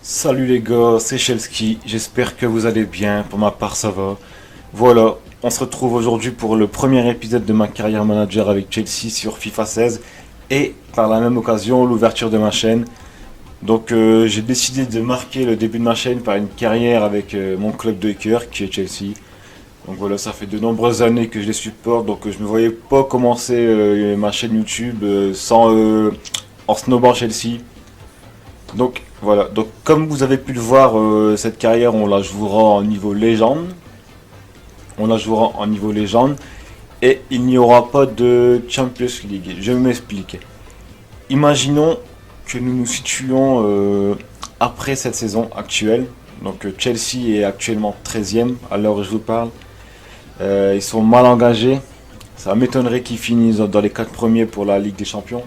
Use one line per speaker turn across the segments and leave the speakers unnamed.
Salut les gars, c'est Chelsky, j'espère que vous allez bien, pour ma part ça va. Voilà, on se retrouve aujourd'hui pour le premier épisode de ma carrière manager avec Chelsea sur FIFA 16 et par la même occasion l'ouverture de ma chaîne. Donc j'ai décidé de marquer le début de ma chaîne par une carrière avec mon club de cœur qui est Chelsea. Donc voilà, ça fait de nombreuses années que je les supporte, donc je me voyais pas commencer ma chaîne YouTube sans en snowboard Chelsea. Donc voilà, donc comme vous avez pu le voir, cette carrière on la jouera en niveau légende. On la jouera en niveau légende et il n'y aura pas de Champions League. Je m'explique. Imaginons que nous nous situons après cette saison actuelle. Donc Chelsea est actuellement 13e à l'heure où je vous parle. Ils sont mal engagés. Ça m'étonnerait qu'ils finissent dans les 4 premiers pour la Ligue des Champions.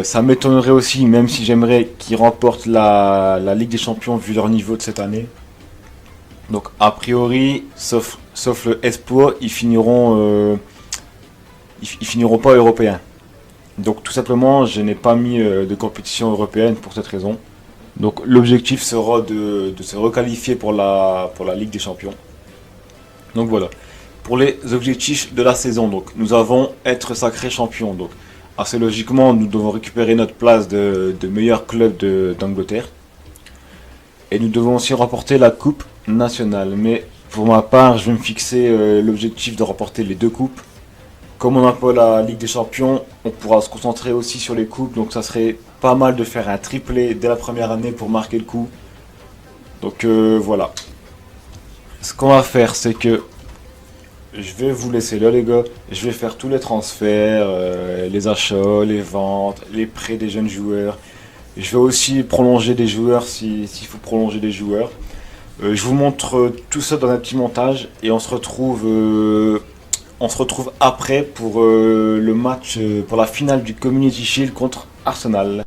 Ça m'étonnerait aussi, même si j'aimerais qu'ils remportent la Ligue des Champions vu leur niveau de cette année. Donc a priori, sauf le espoir, ils finiront pas européens. Donc tout simplement, je n'ai pas mis de compétition européenne pour cette raison. Donc l'objectif sera de se requalifier pour la Ligue des Champions. Donc voilà. Pour les objectifs de la saison, donc nous avons être sacré champion. Donc assez logiquement, nous devons récupérer notre place de meilleur club d'Angleterre. Et nous devons aussi remporter la coupe nationale. Mais pour ma part, je vais me fixer l'objectif de remporter les 2 coupes. Comme on n'a pas la Ligue des Champions, on pourra se concentrer aussi sur les coupes. Donc ça serait pas mal de faire un triplé dès la première année pour marquer le coup. Donc voilà. Ce qu'on va faire, c'est que je vais vous laisser là les gars. Je vais faire tous les transferts, les achats, les ventes, les prêts des jeunes joueurs. Je vais aussi prolonger des joueurs s'il faut prolonger des joueurs. Je vous montre tout ça dans un petit montage et on se retrouve après pour le match, pour la finale du Community Shield contre Arsenal.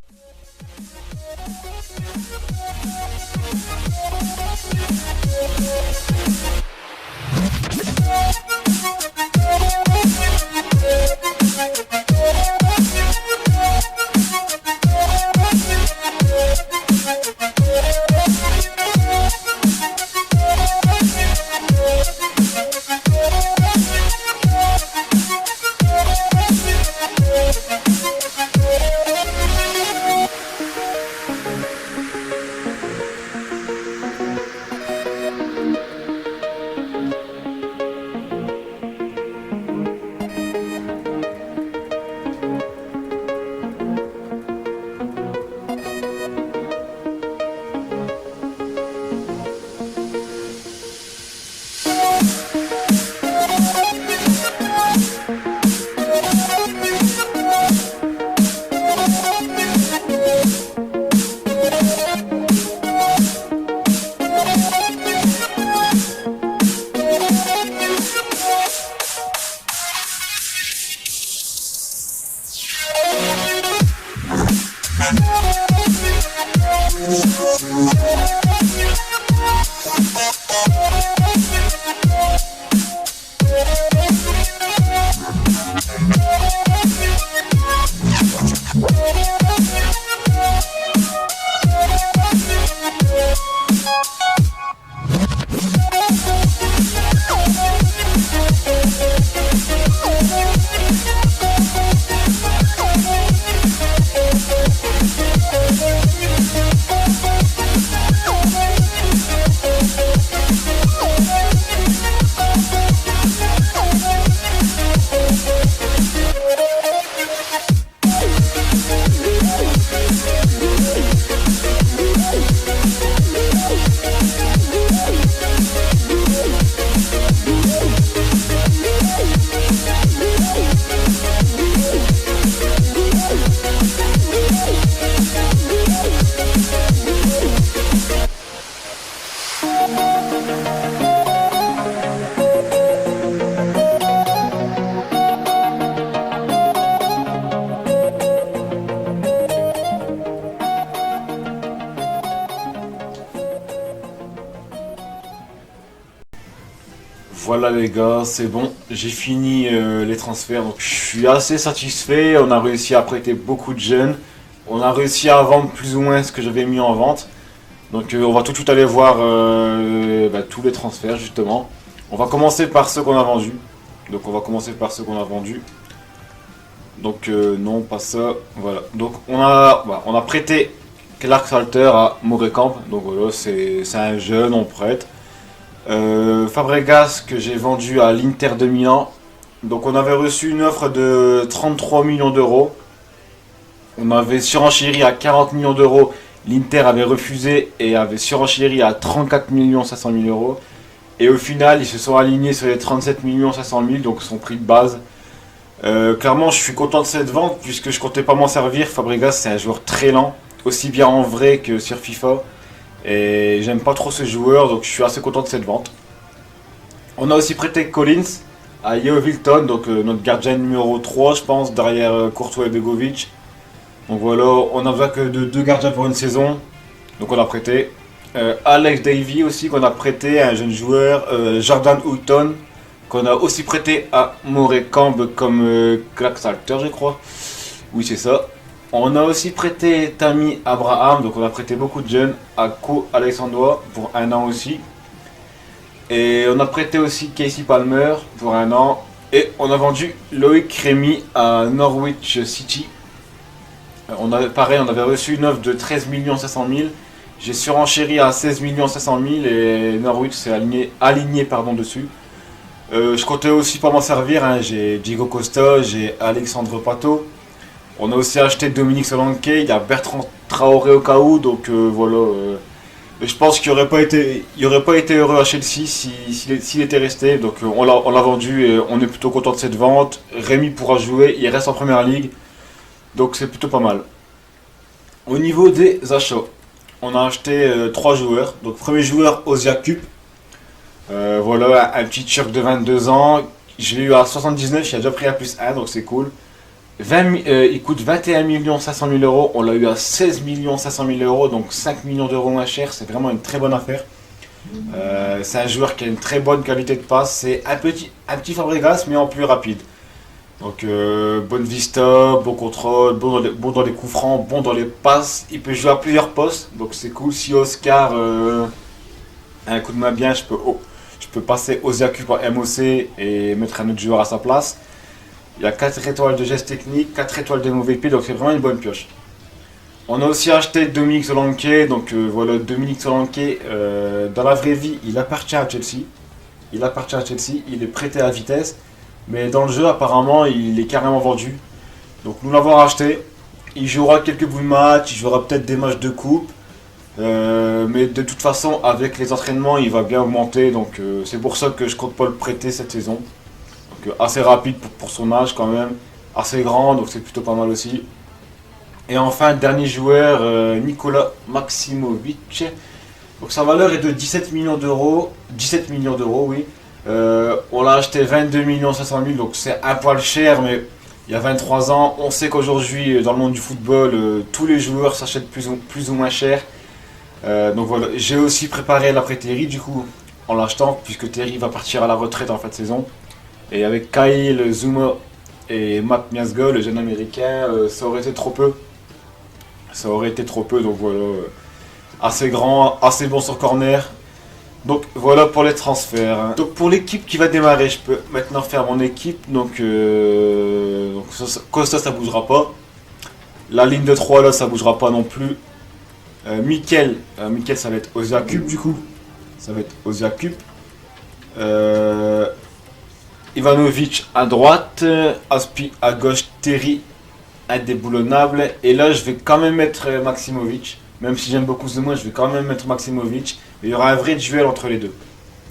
Voilà les gars, c'est bon, j'ai fini les transferts, donc je suis assez satisfait. On a réussi à prêter beaucoup de jeunes, on a réussi à vendre plus ou moins ce que j'avais mis en vente. Donc on va tout de suite aller voir tous les transferts justement. On va commencer par ceux qu'on a vendus. Donc on va commencer par ceux qu'on a vendus. Donc non, pas ça. Voilà. Donc on a prêté Clark Salter à Morecambe. Donc voilà, c'est un jeune, on prête. Fabregas que j'ai vendu à l'Inter de Milan. Donc on avait reçu une offre de 33 millions d'euros. On avait surenchéri à 40 millions d'euros. L'Inter avait refusé et avait surenchéri à 34 millions 500 000 euros. Et au final, ils se sont alignés sur les 37 millions 500 000, donc son prix de base. Clairement, je suis content de cette vente puisque je comptais pas m'en servir. Fabregas, c'est un joueur très lent, aussi bien en vrai que sur FIFA. Et j'aime pas trop ce joueur, donc je suis assez content de cette vente. On a aussi prêté Collins à Yeovil-Town, donc notre gardien numéro 3, je pense, derrière Courtois et Begovic. Donc voilà, on a besoin que de deux gardiens pour une saison, donc on a prêté. Alex Davy aussi qu'on a prêté à un jeune joueur, Jordan Houghton qu'on a aussi prêté à Morecambe comme Clark Salter je crois. Oui c'est ça. On a aussi prêté Tammy Abraham, donc on a prêté beaucoup de jeunes à Co Alexandrois pour un an aussi. Et on a prêté aussi Casey Palmer pour un an. Et on a vendu Loïc Rémy à Norwich City. Pareil, on avait reçu une offre de 13 500 000. J'ai surenchéri à 16 500 000 et Norwich s'est aligné dessus. Je comptais aussi pas m'en servir, hein. J'ai Diego Costa, j'ai Alexandre Pato. On a aussi acheté Dominique Solanke, il y a Bertrand Traoré au cas où, donc voilà. Je pense qu'il n'aurait pas été heureux à Chelsea s'il était resté. Donc on l'a vendu et on est plutôt content de cette vente. Rémi pourra jouer, il reste en première ligue. Donc c'est plutôt pas mal. Au niveau des achats, on a acheté 3 joueurs. Donc premier joueur, Ozia Cup. Voilà, un petit Turc de 22 ans. Je l'ai eu à 79, il a déjà pris à plus 1, donc c'est cool. Il coûte 21 500 000 euros. On l'a eu à 16 500 000 euros, donc 5 millions d'euros moins cher. C'est vraiment une très bonne affaire. C'est un joueur qui a une très bonne qualité de passe. C'est un petit Fabregas, mais en plus rapide. Donc bonne vista, bon contrôle, bon dans les coups francs, bon dans les passes. Il peut jouer à plusieurs postes, donc c'est cool. Si Oscar a un coup de main bien, je peux passer Osiaku par MOC et mettre un autre joueur à sa place. Il y a 4 étoiles de geste technique, 4 étoiles de mauvais pied, donc c'est vraiment une bonne pioche. On a aussi acheté Dominique Solanke, donc voilà, Dominique Solanke, dans la vraie vie, il appartient à Chelsea. Il est prêté à Vitesse. Mais dans le jeu, apparemment, il est carrément vendu. Donc nous l'avons racheté. Il jouera quelques bouts de match, il jouera peut-être des matchs de coupe. Mais de toute façon, avec les entraînements, il va bien augmenter. Donc c'est pour ça que je compte pas le prêter cette saison. Donc assez rapide pour son âge quand même. Assez grand, donc c'est plutôt pas mal aussi. Et enfin, dernier joueur, Nikola Maximovic. Donc sa valeur est de 17 millions d'euros. 17 millions d'euros, oui. On l'a acheté 22 500 000, donc c'est un poil cher, mais il y a 23 ans. On sait qu'aujourd'hui, dans le monde du football, tous les joueurs s'achètent plus ou moins cher. Donc voilà, j'ai aussi préparé l'après Terry, du coup, en l'achetant, puisque Terry va partir à la retraite en fin de saison. Et avec Kyle, Zuma et Matt Miazga, le jeune américain, ça aurait été trop peu. Donc voilà, assez grand, assez bon sur corner. Donc voilà pour les transferts. Donc pour l'équipe qui va démarrer, je peux maintenant faire mon équipe. Donc Costa ça bougera pas. La ligne de 3 là ça bougera pas non plus. Mikel ça va être Ozia Cup du coup. Ça va être Ozia Cup. Ivanovic à droite. Aspi à gauche. Terry indéboulonnable. Et là je vais quand même mettre Maximovic. Même si j'aime beaucoup Zuma, je vais quand même mettre Maximovic. Il y aura un vrai duel entre les deux.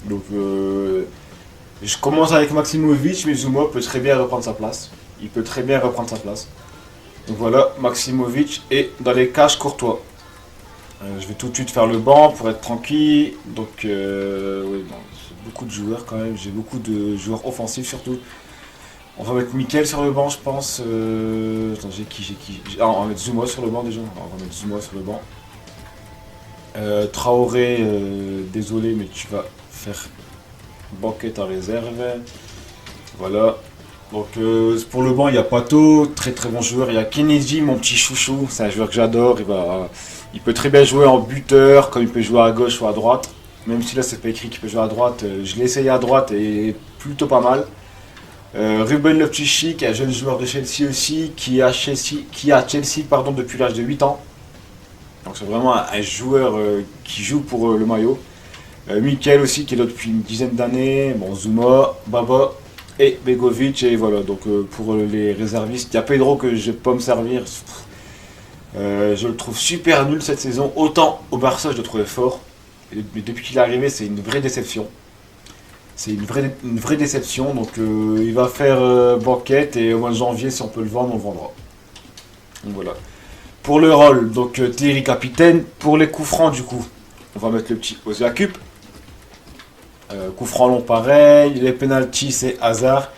Donc je commence avec Maximovic, mais Zuma peut très bien reprendre sa place. Donc voilà, Maximovic et dans les cages Courtois. Je vais tout de suite faire le banc pour être tranquille. Donc oui, bon, c'est beaucoup de joueurs quand même. J'ai beaucoup de joueurs offensifs surtout. On va mettre Mikel sur le banc, je pense. Attends, j'ai qui on va mettre Zuma sur le banc déjà. Traoré, désolé, mais tu vas faire Banquette en réserve. Voilà. Donc pour le banc, il y a Pato, très très bon joueur. Il y a Kennedy, mon petit chouchou. C'est un joueur que j'adore. Il peut très bien jouer en buteur, comme il peut jouer à gauche ou à droite. Même si là, c'est pas écrit qu'il peut jouer à droite. Je l'ai essayé à droite et plutôt pas mal. Ruben Loftus-Cheek, un jeune joueur de Chelsea aussi, qui a Chelsea pardon, depuis l'âge de 8 ans. Donc c'est vraiment un joueur qui joue pour le maillot. Mikel aussi, qui est là depuis une dizaine d'années. Bon, Zuma, Baba et Begovic. Et voilà, donc pour les réservistes, il y a Pedro que je vais pas me servir. Je le trouve super nul cette saison. Autant au Barça, je le trouvais fort. Mais depuis qu'il est arrivé, c'est une vraie déception. C'est une vraie déception. Donc il va faire banquette et au mois de janvier, si on peut le vendre, on le vendra. Donc voilà. Pour le rôle, donc Thierry capitaine. Pour les coups francs, du coup, on va mettre le petit Oziakup. Coup franc long, pareil. Les penalties, c'est Hazard.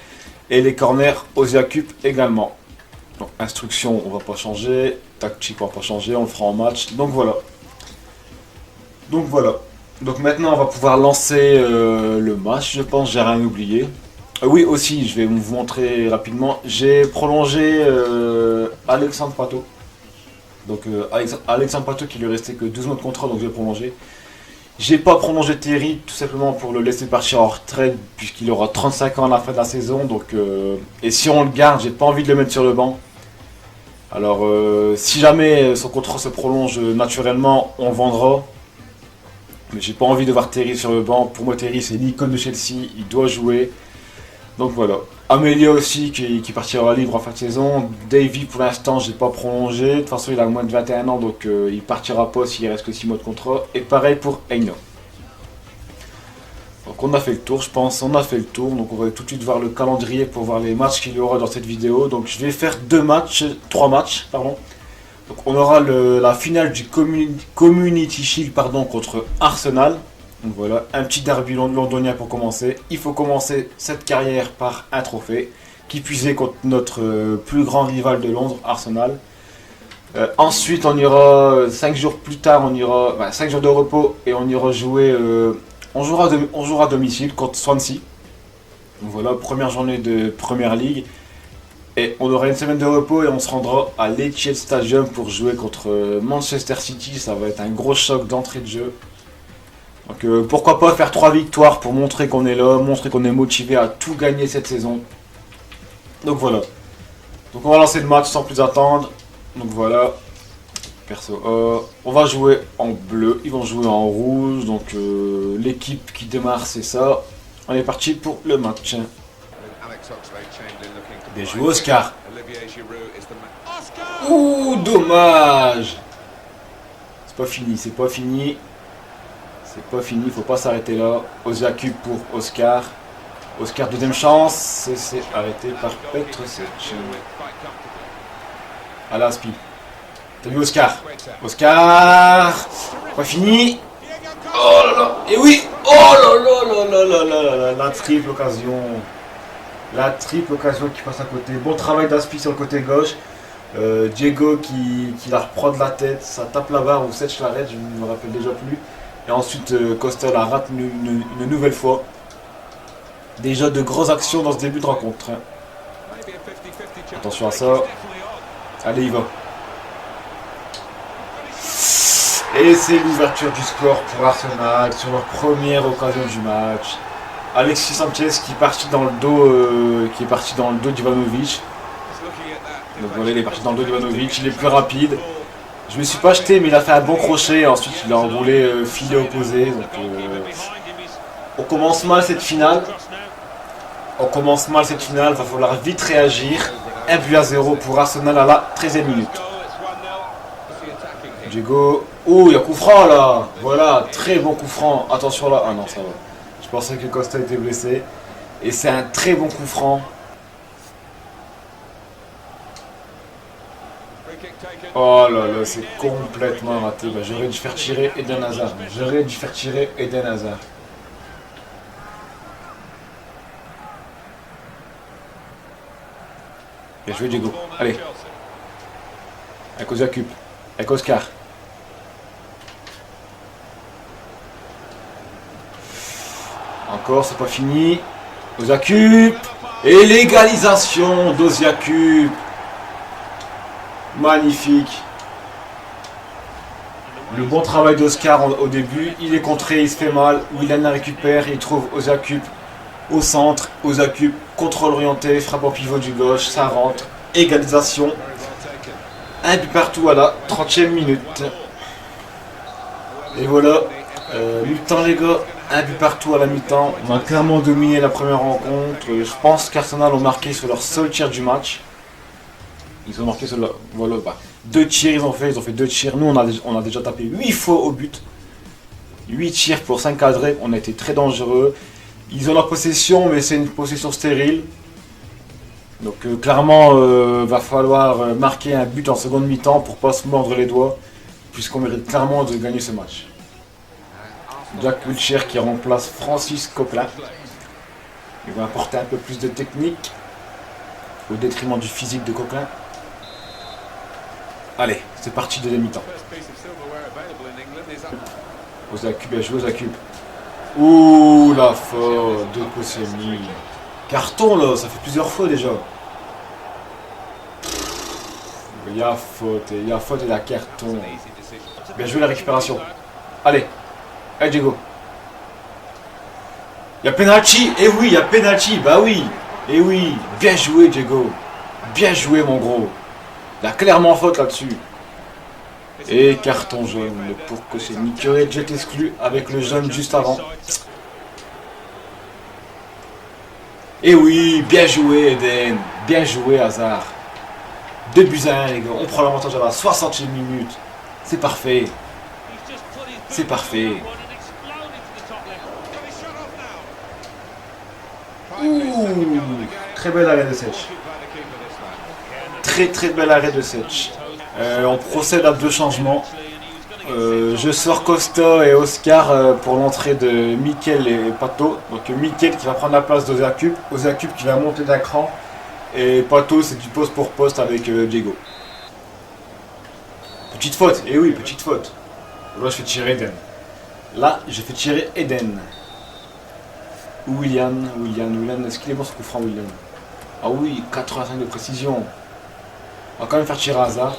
Et les corners, Oziakup également. Donc, instruction, on va pas changer. Tactique, on va pas changer. On le fera en match. Donc voilà. Donc maintenant, on va pouvoir lancer le match, je pense. J'ai rien oublié. Oui, aussi, je vais vous montrer rapidement. J'ai prolongé Alexandre Pato. Donc Alexandre Pato qui lui restait que 12 mois de contrat, donc je vais prolonger. J'ai pas prolongé Thierry tout simplement pour le laisser partir en retraite puisqu'il aura 35 ans à la fin de la saison. Donc, et si on le garde, j'ai pas envie de le mettre sur le banc. Alors si jamais son contrat se prolonge naturellement, on le vendra. Mais j'ai pas envie de voir Thierry sur le banc. Pour moi Thierry c'est l'icône de Chelsea, il doit jouer. Donc voilà. Amelia aussi qui partira libre en fin de saison. Davy pour l'instant j'ai pas prolongé. De toute façon il a moins de 21 ans donc il partira pas s'il reste que 6 mois de contrat. Et pareil pour Eino. Donc on a fait le tour je pense, on a fait le tour. Donc on va tout de suite voir le calendrier pour voir les matchs qu'il y aura dans cette vidéo. Donc je vais faire 3 matchs pardon. Donc on aura la finale du Community Shield pardon, contre Arsenal. Donc voilà, un petit derby londonien pour commencer. Il faut commencer cette carrière par un trophée qui puisait contre notre plus grand rival de Londres, Arsenal. Ensuite, on ira 5 jours plus tard, 5 jours de repos et on ira jouer. On jouera à domicile contre Swansea. Donc voilà, première journée de Première League. Et on aura une semaine de repos et on se rendra à l'Etihad Stadium pour jouer contre Manchester City. Ça va être un gros choc d'entrée de jeu. Donc pourquoi pas faire 3 victoires pour montrer qu'on est là, montrer qu'on est motivé à tout gagner cette saison. Donc voilà. Donc on va lancer le match sans plus attendre. Donc voilà. Perso A. On va jouer en bleu, ils vont jouer en rouge. Donc l'équipe qui démarre c'est ça. On est parti pour le match. Bien joué Oscar. Ouh dommage. C'est pas fini, c'est pas fini. C'est pas fini, faut pas s'arrêter là. Oziakup pour Oscar. Oscar, deuxième chance. C'est arrêté par Petrosic. À l'Aspi. T'as vu Oscar? Oscar. Pas fini. Oh là là. Et oui. Oh là là là là là là là. La triple occasion. La triple occasion qui passe à côté. Bon travail d'Aspi sur le côté gauche. Diego qui la reprend de la tête. Ça tape la barre ou sèche l'arrête, je ne me rappelle déjà plus. Et ensuite, Costa la rate une nouvelle fois. Déjà de grosses actions dans ce début de rencontre. Attention à ça. Allez, il va. Et c'est l'ouverture du score pour Arsenal sur leur première occasion du match. Alexis Sanchez qui est parti dans le dos, d'Ivanovic. Donc voilà, il est parti dans le dos d'Ivanovic, il est plus rapide. Je me suis pas jeté mais il a fait un bon crochet, ensuite il a enroulé filet opposé. Donc, on commence mal cette finale. Va falloir vite réagir. 1-0 pour Arsenal à la 13e minute. Diego. Oh, il y a coup franc là. Voilà, très bon coup franc. Attention là. Ah non, ça va. Je pensais que Costa était blessé. Et c'est un très bon coup franc. Oh là là, c'est complètement raté. Bah, j'aurais dû faire tirer Eden Hazard. Bien joué Diego. Allez. Avec Oziakup. Avec Oscar. Encore, c'est pas fini. Ozyakup. Et l'égalisation d'Ozyakup. Magnifique. Le bon travail d'Oscar au début. Il est contré, il se fait mal. Willian la récupère. Il trouve Ozyakup au centre. Ozyakup, contrôle orienté. Frappe au pivot du gauche. Ça rentre. Égalisation. Un but partout à la 30e minute. Et voilà. Mi-temps les gars. Un but partout à la mi-temps. On a clairement dominé la première rencontre. Je pense qu'Arsenal ont marqué sur leur seul tir du match. Ils ont marqué sur leur... Voilà, bah, 2 tirs ils ont fait 2 tirs. Nous on a déjà tapé 8 fois au but. 8 tirs pour 5 cadrés. On a été très dangereux. Ils ont la possession mais c'est une possession stérile. Donc clairement va falloir marquer un but en seconde mi-temps pour pas se mordre les doigts. Puisqu'on mérite clairement de gagner ce match. Jack Wilshere qui remplace Francis Coquelin. Il va apporter un peu plus de technique au détriment du physique de Coquelin. Allez, c'est parti de mi-temps. Ozyakup, bien joué Ozyakup. Ouh, la faute de Koscielny. Carton là, ça fait plusieurs fois déjà. Il y a faute et la carton. Bien joué la récupération. Allez. Allez Diego. Il y a penalty. Eh oui, il y a penalty. Bah oui. Eh oui. Bien joué Diego. Bien joué mon gros. Il y a clairement faute là-dessus. Et carton jaune pour Koscielny qui aurait déjà été exclu avec le jaune juste avant. Et oui, bien joué Eden. Bien joué Hazard. 2 buts à 1 les gars. On prend l'avantage à la 60e minute. C'est parfait. C'est parfait. Ouh, très bel arrêt de Sech. Très bel arrêt de Sech. On procède à 2 changements. Je sors Costa et Oscar pour l'entrée de Mikel et Pato. Donc Mikel qui va prendre la place d'Ozyakup. Ozyakup qui va monter d'un cran. Et Pato c'est du poste pour poste avec Diego. Petite faute. Et oui, petite faute. Là je fais tirer Eden. Là je fais tirer Eden. Willian, est-ce qu'il est bon ce coup franc Willian? Ah oui, 85 de précision. On va quand même faire tirer Hazard.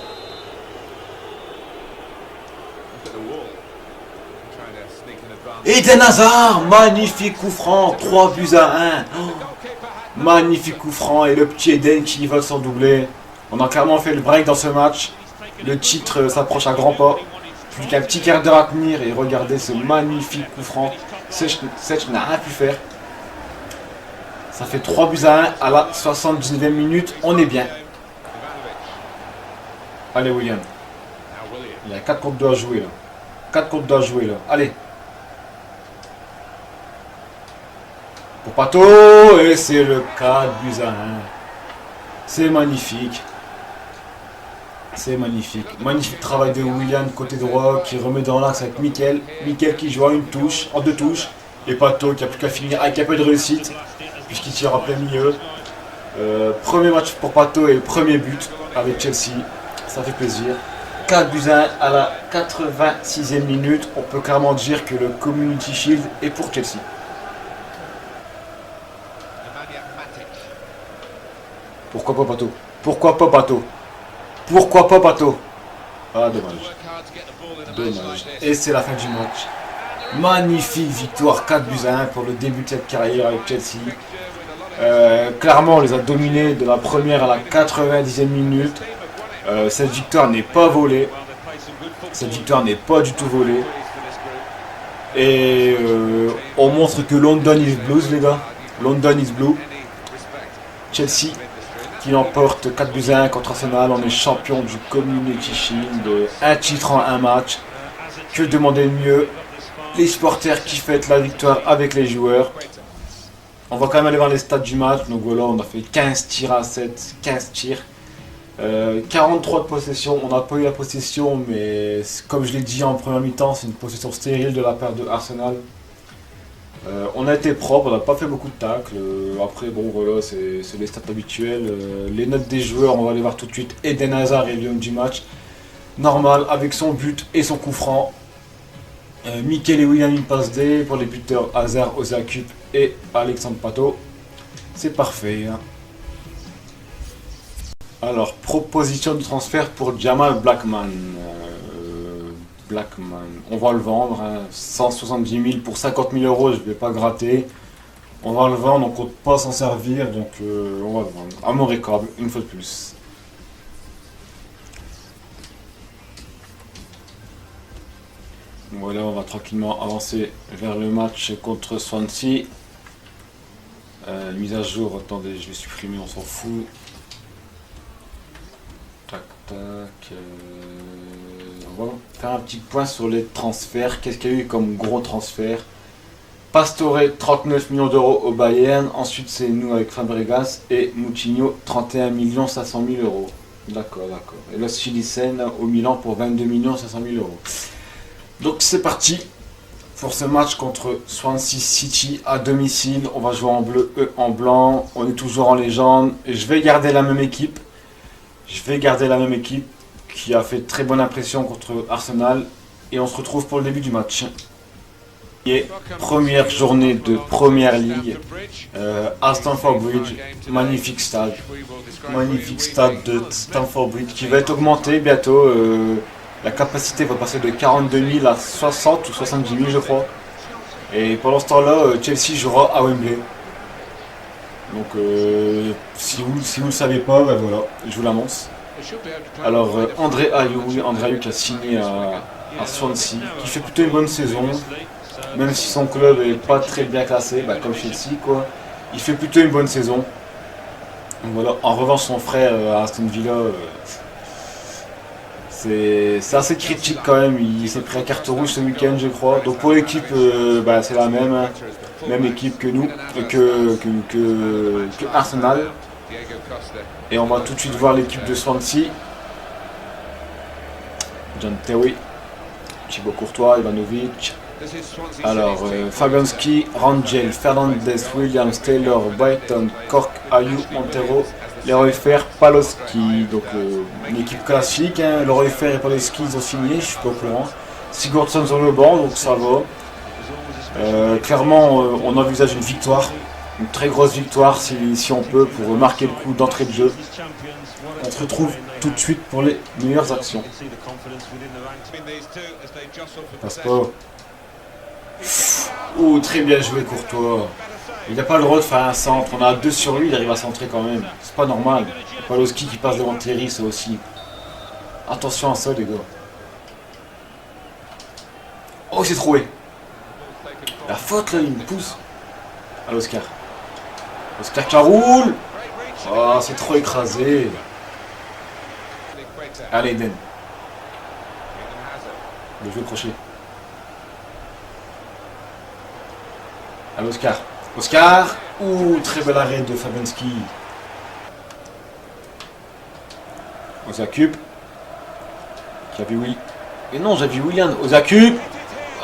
Eden Hazard, magnifique coup franc, 3 buts à 1. Oh, magnifique coup franc et le petit Eden qui va s'en doubler. On a clairement fait le break dans ce match. Le titre s'approche à grands pas. Plus qu'un petit quart d'heure à tenir et regardez ce magnifique coup franc. Sech n'a rien pu faire. Ça fait 3 buts à 1 à la 79e minute. On est bien. Allez, William. Il y a 4 contre 2 à jouer là. 4 contre 2 à jouer là. Allez. Pour Pato. Et c'est le 4 buts à 1. C'est magnifique. C'est magnifique. Magnifique travail de William côté droit qui remet dans l'axe avec Mikel. Mikel qui joue à une touche, en 2 touches. Et Pato qui a plus qu'à finir avec un peu de réussite. Puisqu'il tire en plein milieu. Premier match pour Pato et le premier but avec Chelsea. Ça fait plaisir. 4 buts à 1 à la 86e minute. On peut clairement dire que le Community Shield est pour Chelsea. Pourquoi pas Pato? Pourquoi pas Pato? Pourquoi pas Pato? Ah dommage. Dommage. Et c'est la fin du match. Magnifique victoire 4 buts à 1 pour le début de cette carrière avec Chelsea. Clairement on les a dominés de la première à la 90e minute. Cette victoire n'est pas volée. Cette victoire n'est pas du tout volée. Et on montre que London is Blues les gars. London is Blue. Chelsea qui l'emporte 4 buts à 1 contre Arsenal. On est champion du Community Shield. Un titre en un match. Que demander de mieux? Les supporters qui fêtent la victoire avec les joueurs. On va quand même aller voir les stats du match. Donc voilà, on a fait 15 tirs à 7. 15 tirs. 43 de possession. On n'a pas eu la possession, mais comme je l'ai dit en première mi-temps, c'est une possession stérile de la part de Arsenal. On a été propre, on n'a pas fait beaucoup de tacles. Après, bon voilà, c'est les stats habituelles. Les notes des joueurs, on va aller voir tout de suite. Eden Hazard est l'homme du match. Normal, avec son but et son coup franc. Mikel et William une passe D pour les buteurs Hazard, Ozakup et Alexandre Pato. C'est parfait. Hein. Alors, proposition de transfert pour Jamal Blackman. Blackman, on va le vendre. Hein. 170 000 pour 50 000 euros, je vais pas gratter. On va le vendre, on compte pas s'en servir, donc on va le vendre. À mon record, une fois de plus. Voilà, on va tranquillement avancer vers le match contre Swansea. Mise à jour, attendez, je vais supprimer, on s'en fout. Tac, tac. On va faire un petit point sur les transferts. Qu'est-ce qu'il y a eu comme gros transfert? Pastore, 39 millions d'euros au Bayern. Ensuite, c'est nous avec Fabregas et Moutinho, 31 500 000 euros. D'accord, d'accord. Et là, Silicen au Milan pour 22 500 000 euros. Donc, c'est parti pour ce match contre Swansea City à domicile. On va jouer en bleu, eux en blanc. On est toujours en légende. Et je vais garder la même équipe. Je vais garder la même équipe qui a fait très bonne impression contre Arsenal. Et on se retrouve pour le début du match. Et première journée de Première Ligue à Stamford Bridge. Magnifique stade de Stamford Bridge qui va être augmenté bientôt. La capacité va passer de 42 000 à 60 ou 70 000 je crois. Et pendant ce temps-là, Chelsea jouera à Wembley. Donc si vous ne le savez pas, ben voilà, je vous l'annonce. Alors André Ayew qui a signé à Swansea, qui fait plutôt une bonne saison. Même si son club est pas très bien classé, bah, comme Chelsea quoi, il fait plutôt une bonne saison. Donc voilà. En revanche, son frère à Aston Villa, c'est assez critique quand même. Il s'est pris un carton rouge ce week-end, je crois. Donc pour l'équipe, bah, c'est la même, hein. Même équipe que nous, que Arsenal. Et on va tout de suite voir l'équipe de Swansea. John Terry, Thibaut Courtois, Ivanovic. Alors, Fabianski, Rangel, Fernandez, Williams, Taylor, Brighton, Cork, Ayew, Montero, Leroy Fer, Paloschi. Donc, une équipe classique. Hein. Leroy Fer et Paloschi, ils ont signé, je suis pas au courant. Sigurdsson sur le banc, donc ça va. Clairement, on envisage une victoire. Une très grosse victoire si on peut pour marquer le coup d'entrée de jeu. On se retrouve tout de suite pour les meilleures actions. Passe pas. Oh, très bien joué Courtois. Il n'a pas le droit de faire un centre. On a 2 sur lui, il arrive à centrer quand même. C'est pas normal. Paloschi qui passe devant Terry, ça aussi. Attention à ça, les gars. Oh, c'est trouvé. La faute là, il me pousse. Allez, Oscar. Oscar qui roule. Oh, c'est trop écrasé. Allez, Eden. Le jeu crochet. Allez, Oscar. Oscar. Ouh, très bel arrêt de Fabianski. Ozakup. Qui a vu oui. Et non, j'ai vu William. Ozakup.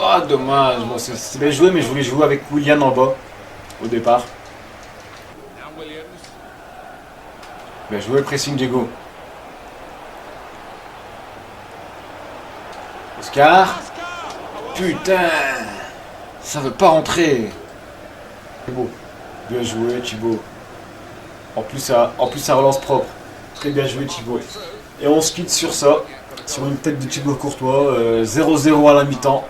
Oh, dommage. Bon, c'est bien joué, mais je voulais jouer avec William en bas. Au départ. Bien joué, pressing Diego. Oscar. Putain. Ça veut pas rentrer. Thibaut. Bien joué, Thibaut. En plus, ça relance propre. Très bien joué, Thibaut. Et on se quitte sur ça. Sur une tête de Thibaut Courtois. 0-0 à la mi-temps.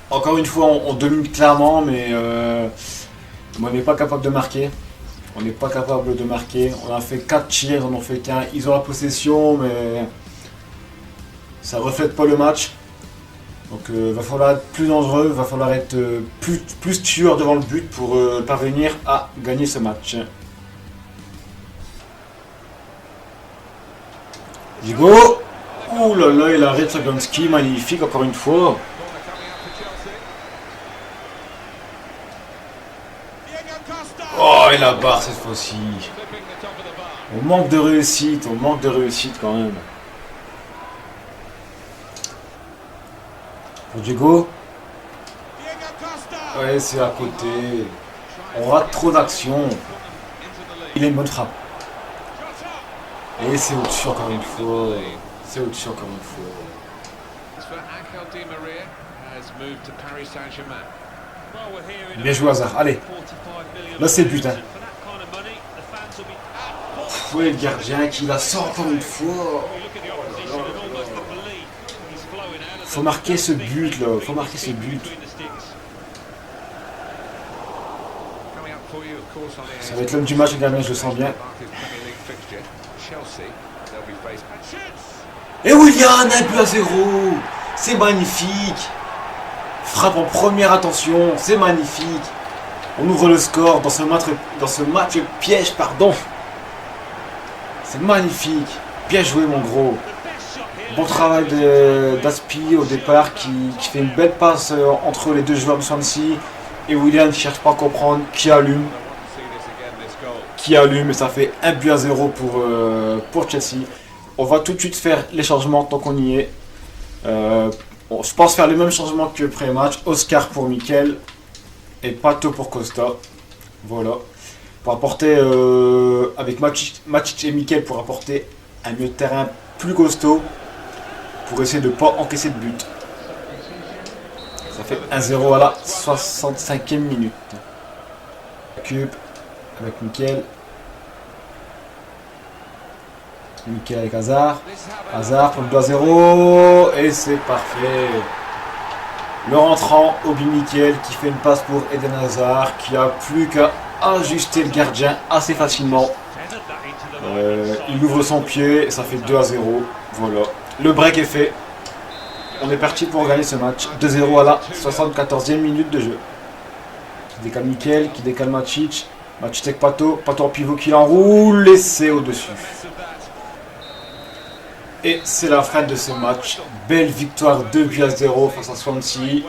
Encore une fois, on domine clairement, mais on n'est pas capable de marquer. On n'est pas capable de marquer. On a fait 4 tirs, on en fait qu'un. Ils ont la possession, mais ça ne reflète pas le match. Donc va falloir être plus dangereux, va falloir être plus tueur devant le but pour parvenir à gagner ce match. Diego. Ouh là là, il arrête Fabianski, magnifique encore une fois. Oh, et la barre cette fois-ci. On manque de réussite quand même. Pour Diego. Ouais, c'est à côté. On rate trop d'actions. Il a une bonne frappe. Et c'est au-dessus encore une fois. C'est au-dessus encore une fois. Bien joué, Hazard. Allez. Là, c'est le but. Hein. Oui, le gardien qui la sort encore une fois. Faut marquer ce but, là. Faut marquer ce but. Ça va être l'homme du match, le gardien, je le sens bien. Et Willian, 1-0. C'est magnifique. Frappe en première, attention. C'est magnifique. On ouvre le score dans ce match piège, pardon. C'est magnifique. Bien joué, mon gros. Bon travail d'Aspi au départ qui fait une belle passe entre les deux joueurs de Swansea. Et Willian qui cherche pas à comprendre, qui allume et ça fait 1-0 pour Chelsea. On va tout de suite faire les changements tant qu'on y est. Je pense faire les mêmes changements que pré-match. Oscar pour Mikel et Pato pour Costa. Voilà. Pour apporter avec Matic et Mikel pour apporter un milieu de terrain plus costaud pour essayer de ne pas encaisser de but. Ça fait 1-0 à la 65e minute. Cube avec Mikel. Mikel avec Hazard. Hazard pour le 2-0. Et c'est parfait. Le rentrant, Obi Mikel qui fait une passe pour Eden Hazard. Qui a plus qu'à ajuster le gardien assez facilement. Il ouvre son pied. Et ça fait 2-0. Voilà. Le break est fait. On est parti pour gagner ce match. 2-0 à la 74e minute de jeu. Qui décale Mikel, qui décale Matic. Matic avec Pato. Pato en pivot qui l'enroule. Et c'est au-dessus. Et c'est la fin de ce match. Belle victoire 2-0 face à Swansea.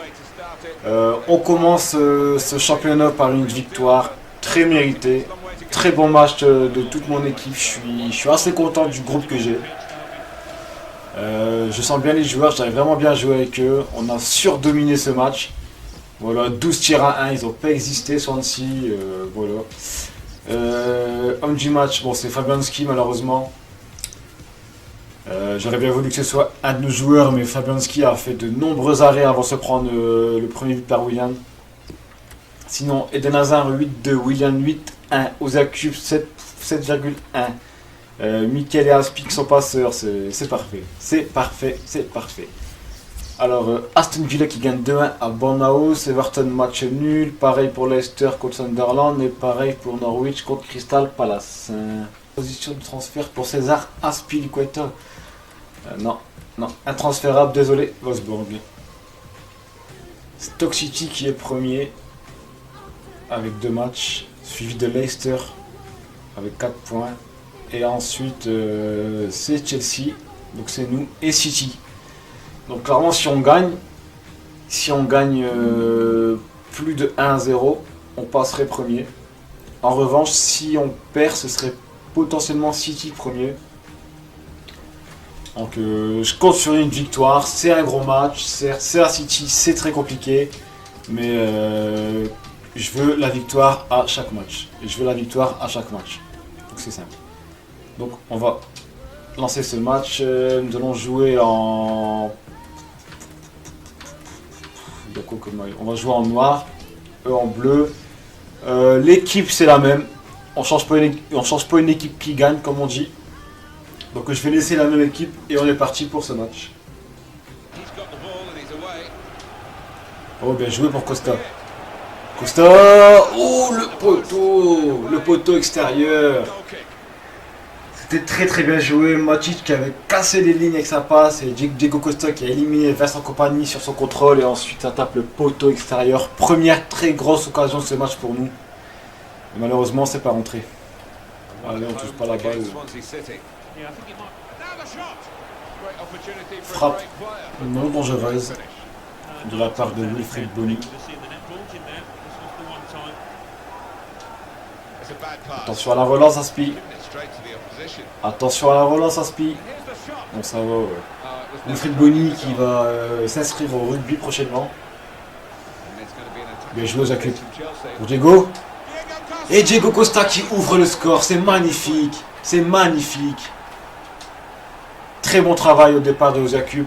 On commence ce championnat par une victoire très méritée. Très bon match de toute mon équipe. Je suis assez content du groupe que j'ai. Je sens bien les joueurs, j'avais vraiment bien joué avec eux. On a surdominé ce match. Voilà, 12 tirs à 1, ils n'ont pas existé, Swansea. Voilà. Homme du match, bon, c'est Fabianski malheureusement. J'aurais bien voulu que ce soit un de nos joueurs, mais Fabianski a fait de nombreux arrêts avant de se prendre le premier but par Willian. Sinon, Eden Hazard 8-2, Willian 8-1, Ozakub 7,1. Mikel et Aspi qui sont passeurs, c'est parfait. C'est parfait, c'est parfait. Alors, Aston Villa qui gagne 2-1 à Bournemouth, Everton match nul, pareil pour Leicester contre Sunderland et pareil pour Norwich contre Crystal Palace. Position de transfert pour César Azpilicueta. Non, intransférable, désolé, Wolfsburg. Stoke City qui est premier avec 2 matchs, suivi de Leicester avec 4 points. Et ensuite, c'est Chelsea, donc c'est nous, et City. Donc clairement, si on gagne plus de 1-0, on passerait premier. En revanche, si on perd, ce serait potentiellement City premier. Donc je compte sur une victoire, c'est un gros match, c'est à City, c'est très compliqué. Mais je veux la victoire à chaque match. Donc c'est simple. Donc on va lancer ce match. Nous allons jouer en... On va jouer en noir, eux en bleu. L'équipe c'est la même. On change pas une équipe qui gagne comme on dit. Donc je vais laisser la même équipe et on est parti pour ce match. Oh bien joué pour Costa. Oh le poteau extérieur. C'était très très bien joué. Matic qui avait cassé les lignes avec sa passe et Diego Costa qui a éliminé Vincent Kompany sur son contrôle et ensuite ça tape le poteau extérieur. Première très grosse occasion de ce match pour nous. Et malheureusement c'est pas rentré. Allez, on touche pas la balle. Frappe non dangereuse de la part de Wilfried Bony. Attention à la relance Aspi. Bon ça va ouais. Wilfried Bony qui va s'inscrire au rugby prochainement. Bien joué Ozakub. Pour Diego. Et Diego Costa qui ouvre le score. C'est magnifique. Très bon travail au départ de Ozakub.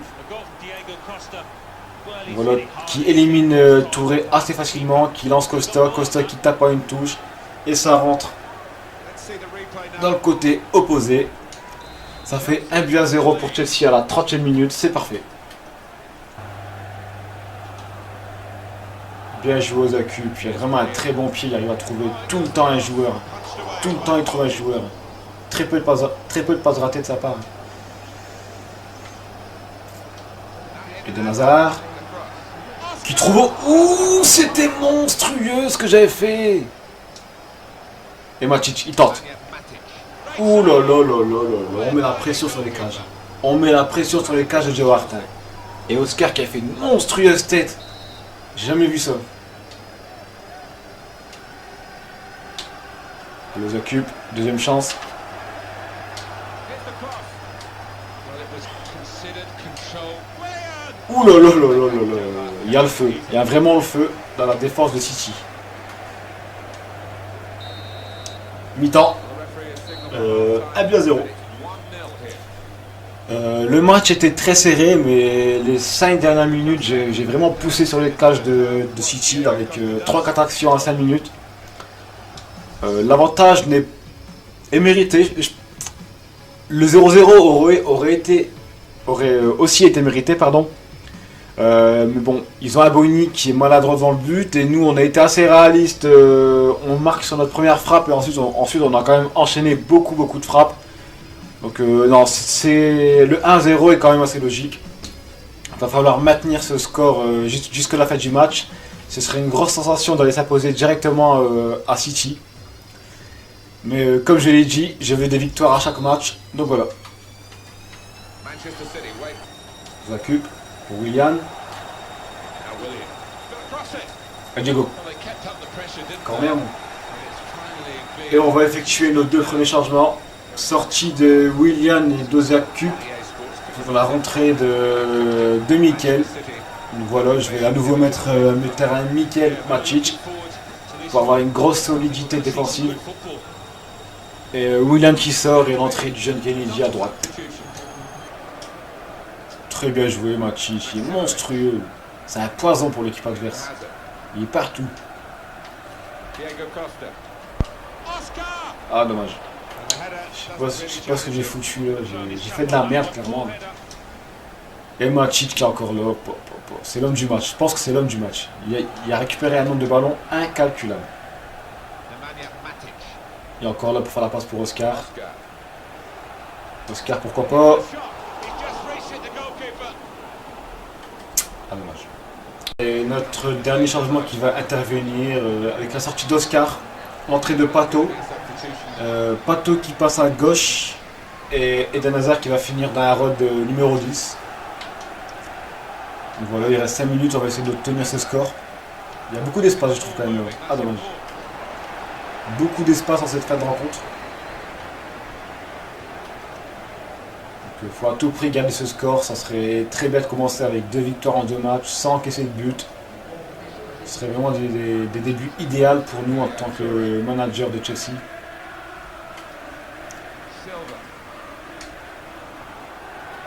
Voilà, qui élimine Touré assez facilement, qui lance Costa, Costa qui tape à une touche, et ça rentre dans le côté opposé. Ça fait 1-0 pour Chelsea à la 30e minute, c'est parfait. Bien joué aux accus, puis il a vraiment un très bon pied, il arrive à trouver tout le temps un joueur. Tout le temps il trouve un joueur. Très peu de passes ratées de sa part. Et de Hazard qui trouve... Ouh, c'était monstrueux ce que j'avais fait. Et Matic, il tente. Ouh là là là là là, on met la pression sur les cages. On met la pression sur les cages de Joe Hart. Et Oscar qui a fait une monstrueuse tête. J'ai jamais vu ça. Elle les occupe, deuxième chance. Ouh là là là là là là. Il y a le feu, il y a vraiment le feu dans la défense de City. Mi-temps. 1-0. Le match était très serré, mais les 5 dernières minutes, j'ai vraiment poussé sur les cages de City avec 3-4 actions à 5 minutes. L'avantage est mérité. Le 0-0 aurait aussi été mérité, pardon. Mais bon, ils ont un Boigny qui est maladroit devant le but et nous on a été assez réalistes. On marque sur notre première frappe et ensuite on a quand même enchaîné beaucoup de frappes. Donc non, le 1-0 est quand même assez logique. Il va falloir maintenir ce score jusqu'à la fin du match. Ce serait une grosse sensation d'aller s'imposer directement à City. Mais comme je l'ai dit, je veux des victoires à chaque match. Donc voilà. J'occupe pour Willian. Et Diego. Quand même. Et on va effectuer nos 2 premiers changements. Sortie de Willian et d'Ozakup pour la rentrée de Mikel. Donc voilà, je vais à nouveau mettre le terrain Mikel Matic pour avoir une grosse solidité défensive. Et Willian qui sort et l'entrée du jeune Kennedy à droite. Très bien joué Matic, il est monstrueux. C'est un poison pour l'équipe adverse. Il est partout. Ah dommage. Je sais pas ce que j'ai foutu là, j'ai fait de la merde clairement. Et Matic qui est encore là, c'est l'homme du match, je pense que c'est l'homme du match. Il a récupéré un nombre de ballons incalculable. Il est encore là pour faire la passe pour Oscar. Oscar pourquoi pas. Ah dommage. Et notre dernier changement qui va intervenir avec la sortie d'Oscar, l'entrée de Pato. Pato qui passe à gauche et Eden Hazard qui va finir dans la rod numéro 10. Donc voilà, il reste 5 minutes, on va essayer de tenir ce score. Il y a beaucoup d'espace je trouve quand même. Ah dommage. Beaucoup d'espace en cette fin de rencontre. Donc il faut à tout prix garder ce score, ça serait très bête de commencer avec 2 victoires en 2 matchs sans encaisser de but. Ce serait vraiment des débuts idéaux pour nous en tant que manager de Chelsea.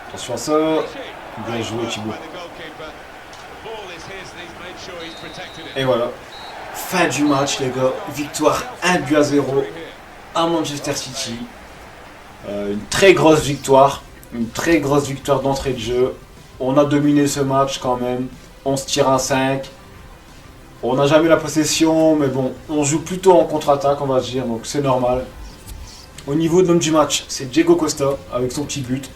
Attention à ça. Bien joué Thibaut. Et voilà. Fin du match les gars. Victoire 1-0 à Manchester City. Une très grosse victoire. Une très grosse victoire d'entrée de jeu. On a dominé ce match quand même. On se tire à 5. On n'a jamais la possession. Mais bon, on joue plutôt en contre-attaque on va dire. Donc c'est normal. Au niveau de l'homme du match, c'est Diego Costa avec son petit but.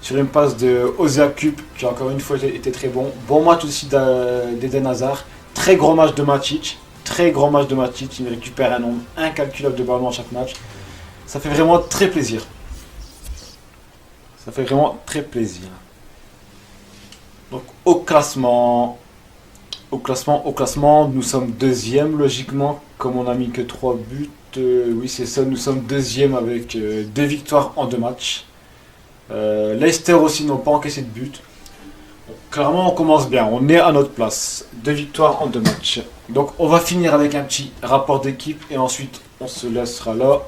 Sur une passe de Ozakup qui encore une fois était très bon. Bon match aussi d'Eden Hazard. Très gros match de Matic. Très grand match de Matic. Il récupère un nombre incalculable de ballons à chaque match. Ça fait vraiment très plaisir. Ça fait vraiment très plaisir. Donc au classement, nous sommes deuxième logiquement. Comme on n'a mis que 3 buts. Oui c'est ça, nous sommes deuxième avec 2 victoires en 2 matchs. Leicester aussi n'ont pas encaissé de but. Donc, clairement on commence bien, on est à notre place. 2 victoires en 2 matchs. Donc on va finir avec un petit rapport d'équipe et ensuite on se laissera là.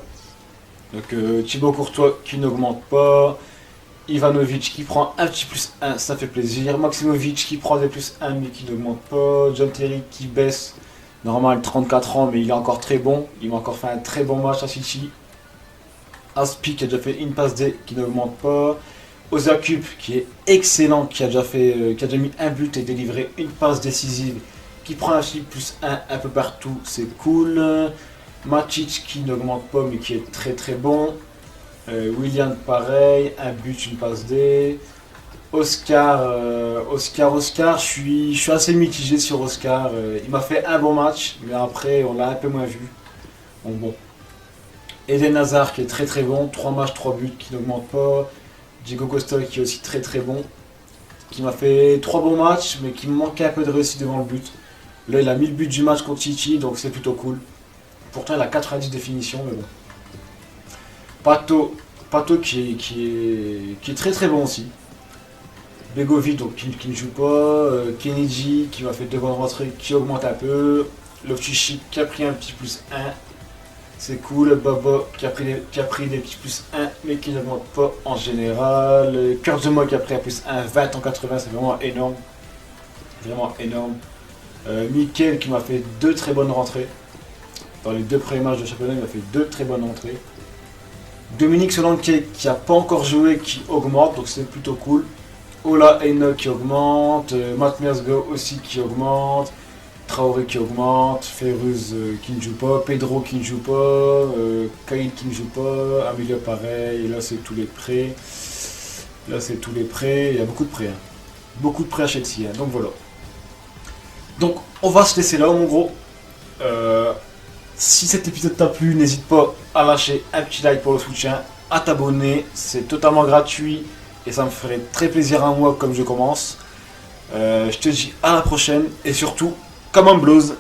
Donc Thibaut Courtois qui n'augmente pas. Ivanovic qui prend un petit plus 1, ça fait plaisir. Maximovic qui prend des plus 1 mais qui n'augmente pas. John Terry qui baisse. Normal 34 ans mais il est encore très bon. Il m'a encore fait un très bon match à City. Aspi qui a déjà fait une passe D qui n'augmente pas. Ozakup qui est excellent, qui a déjà mis un but et délivré une passe décisive, qui prend un chiffre plus 1 peu partout, c'est cool. Matic qui n'augmente pas mais qui est très très bon. William pareil, un but, une passe D. Oscar, je suis assez mitigé sur Oscar. Il m'a fait un bon match, mais après on l'a un peu moins vu. Donc bon. Eden Hazard qui est très très bon, 3 matchs, 3 buts, qui n'augmente pas. Diego Costa qui est aussi très très bon, qui m'a fait 3 bons matchs, mais qui me manquait un peu de réussite devant le but. Là il a mis le but du match contre City, donc c'est plutôt cool. Pourtant il a 90 définitions, mais bon. Pato qui est très très bon aussi. Begovic donc qui ne joue pas. Kennedy qui m'a fait 2 bonnes rentrées, qui augmente un peu. Loftus-Cheek qui a pris un petit plus 1. C'est cool. Baba qui a pris des petits plus 1 mais qui n'augmente pas en général. Kurzema qui a pris un plus 1, 20 en 80, c'est vraiment énorme. Vraiment énorme. Mikel qui m'a fait 2 très bonnes rentrées. Dans les 2 premiers matchs de championnat, il m'a fait 2 très bonnes rentrées. Dominique Solanke qui n'a pas encore joué, qui augmente, donc c'est plutôt cool. Ola Aina qui augmente, Matt Mersgo aussi qui augmente, Traoré qui augmente, Ferruz qui ne joue pas, Pedro qui ne joue pas, Kyle qui ne joue pas, Amelia pareil, et là c'est tous les prêts. Là c'est tous les prêts, il y a beaucoup de prêts. Hein. Beaucoup de prêts à Chelsea, hein, donc voilà. Donc on va se laisser là mon gros. Si cet épisode t'a plu, n'hésite pas à lâcher un petit like pour le soutien, à t'abonner, c'est totalement gratuit et ça me ferait très plaisir à moi comme je commence. Je te dis à la prochaine et surtout, come on Blues!